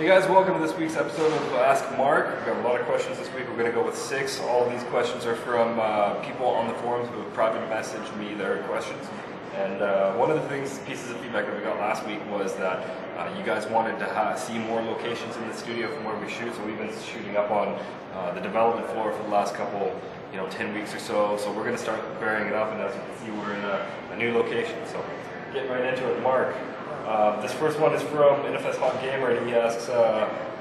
Hey guys, welcome to this week's episode of Ask Marc. We've got a lot of questions this week. We're going to go with 6. All of these questions are from people on the forums who have private messaged me their questions. And one of the pieces of feedback that we got last week was that you guys wanted to see more locations in the studio from where we shoot. So we've been shooting up on the development floor for the last couple, 10 weeks or so. So we're going to start varying it up, and as you can see, we're in a new location. So getting right into it, Marc. This first one is from NFS Hahn Gamer, and he asks,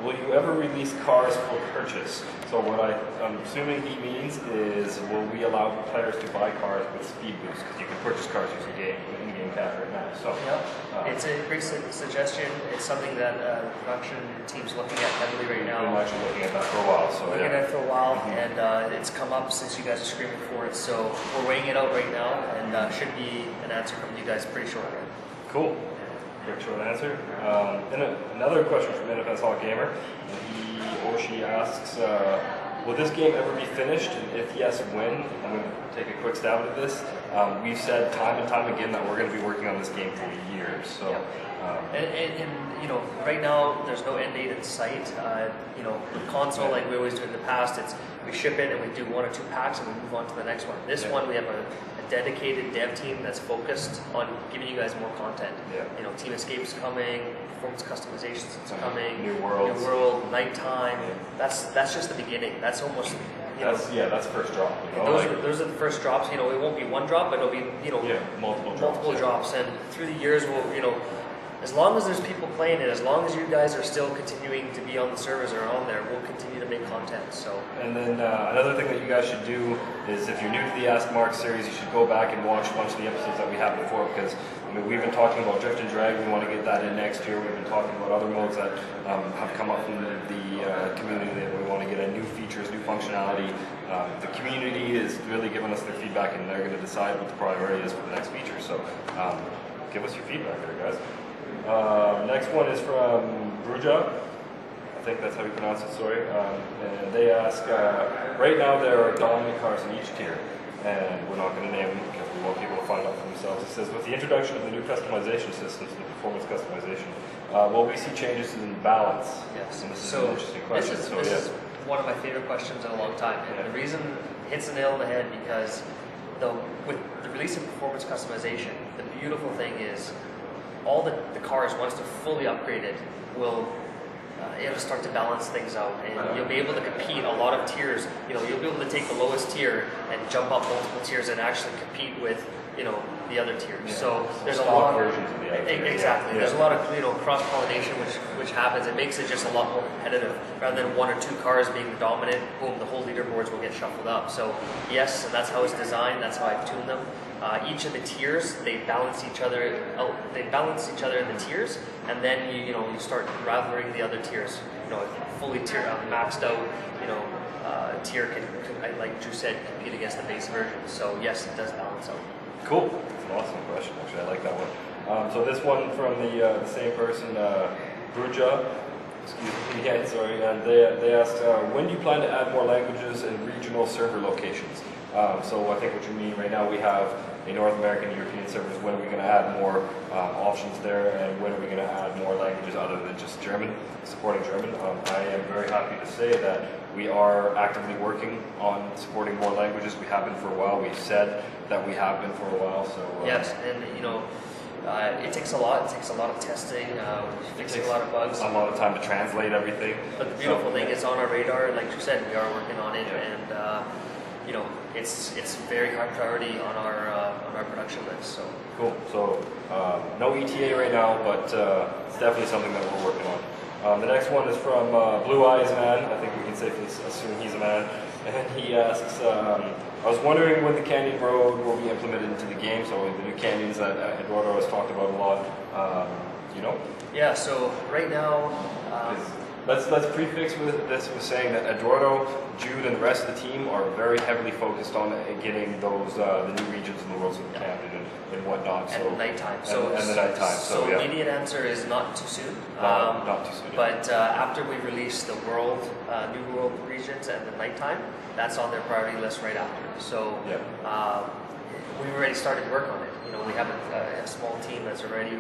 will you ever release cars for purchase? So what I'm assuming he means is, will we allow players to buy cars with speed boost? Because you can purchase cars using in-game cash right now. So it's a great suggestion. It's something that the production team's looking at heavily right now. We've been actually looking at that for a while. So looking at it for a while, and it's come up since you guys are screaming for it. So we're weighing it out right now, and should be an answer from you guys pretty shortly. Cool. Quick short answer. Then another question from NFS Hall Gamer. He or she asks, will this game ever be finished? And if yes, when? I'm going to take a quick stab at this. We've said time and time again that we're going to be working on this game for years. So, right now there's no end date in sight. With console, like we always do in the past, we ship it and we do 1 or 2 packs and we move on to the next one. This one we have a dedicated dev team that's focused on giving you guys more content. Team Escape's coming, performance customizations is coming, New World, Nighttime. That's just the beginning. That's almost that's first drop. Those are the first drops. It won't be one drop, but it'll be multiple drops. And through the years, we'll as long as there's people playing it, as long as you guys are still continuing to be on the servers or on there, we'll continue to make content. So. And then another thing that you guys should do is, if you're new to the Ask Marc series, you should go back and watch a bunch of the episodes that we had before, because we've been talking about Drift and Drag. We want to get that in next year. We've been talking about other modes that have come up from the community that we want to get new features, new functionality. The community is really giving us their feedback, and they're going to decide what the priority is for the next feature. So give us your feedback there, guys. Next one is from Bruja. I think that's how you pronounce it, sorry. And they ask, right now there are dominant cars in each tier, and we're not going to name them because we want people to find out for themselves. It says, with the introduction of the new customization systems, the performance customization, will we see changes in balance? Yes. And this is an interesting question. This is one of my favorite questions in a long time. And the reason it hits the nail on the head, because with the release of performance customization, the beautiful thing is, all the cars, once they're fully upgraded, will it'll start to balance things out, and you'll be able to compete a lot of tiers. You'll be able to take the lowest tier and jump up multiple tiers and actually compete with the other tiers. Yeah. So there's a lot of versions of the other tiers. Exactly. There's a lot of cross pollination which happens. It makes it just a lot more competitive. Rather than 1 or 2 cars being the dominant, boom, the whole leaderboards will get shuffled up. So yes, and that's how it's designed. That's how I've tuned them. Each of the tiers, they balance each other. They balance each other in the tiers, and then you start rivaling the other tiers. Fully maxed out, tier can, like Drew said, compete against the base version. So yes, it does balance out. Cool. That's an awesome question. Actually, I like that one. So this one from the same person, Bruja. Excuse me. Yeah, sorry. And they asked, when do you plan to add more languages and regional server locations? So I think what you mean right now, we have a North American, European servers. When are we going to add more options there, and when are we going to add more languages other than just German, supporting German? I am very happy to say that we are actively working on supporting more languages. We have been for a while. We've said that we have been for a while. So yes, and it takes a lot. It takes a lot of testing, fixing a lot of bugs. A lot of time to translate everything. But the beautiful thing, it's on our radar. Like you said, we are working on it, and it's very high priority on our production list. So cool. So no ETA right now, but it's definitely something that we're working on. The next one is from Blue Eyes Man. I think we can safely assume he's a man. And he asks, I was wondering when the Canyon Road will be implemented into the game. So the new canyons that Eduardo has talked about a lot. Yeah. So right now. Let's prefix with this with saying that Eduardo, Jude, and the rest of the team are very heavily focused on getting those the new regions in the world, so the Camden and whatnot. And the nighttime. And the nighttime. So immediate answer is not too soon. Not too soon. But after we release the new world regions and the nighttime, that's on their priority list right after. So we've already started work on it. we have a small team that's already,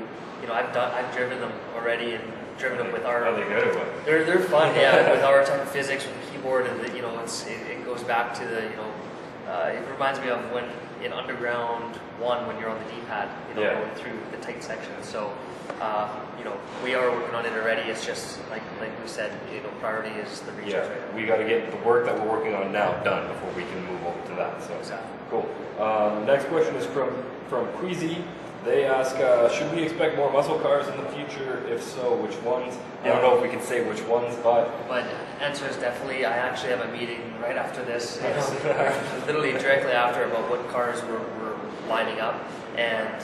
I've driven them already and driven them with our. Are they good or what? They're fun, yeah. With our type of physics, with the keyboard, and it goes back to the it reminds me of when in Underground 1 when you're on the D-pad, going through the tight sections. So, we are working on it already. It's just like we said, priority is the research. Yeah, right now. we got to get the work that we're working on now done before we can move over to that. So Exactly. cool. Next question is from Queasy. They ask, should we expect more muscle cars in the future? If so, which ones? I don't know if we can say which ones, but answer is definitely. I actually have a meeting right after this, literally directly after, about what cars we're lining up, and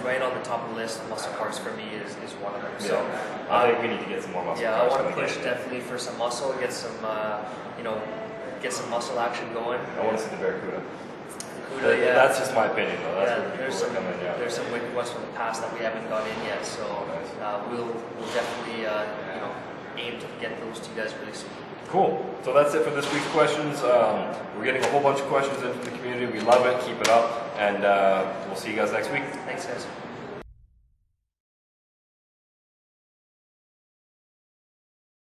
right on the top of the list, muscle cars for me is one of them. So I think we need to get some more muscle yeah, cars. I want to push definitely for some muscle, get some get some muscle action going. I want to see the Barracuda. Yeah. That's just my opinion, though. That's where there's people are coming. Yeah. There's some wicked ones from the past that we haven't got in yet, so we'll definitely aim to get those to you guys really soon. Cool. So that's it for this week's questions. We're getting a whole bunch of questions in from the community. We love it. Keep it up, and we'll see you guys next week. Thanks, guys.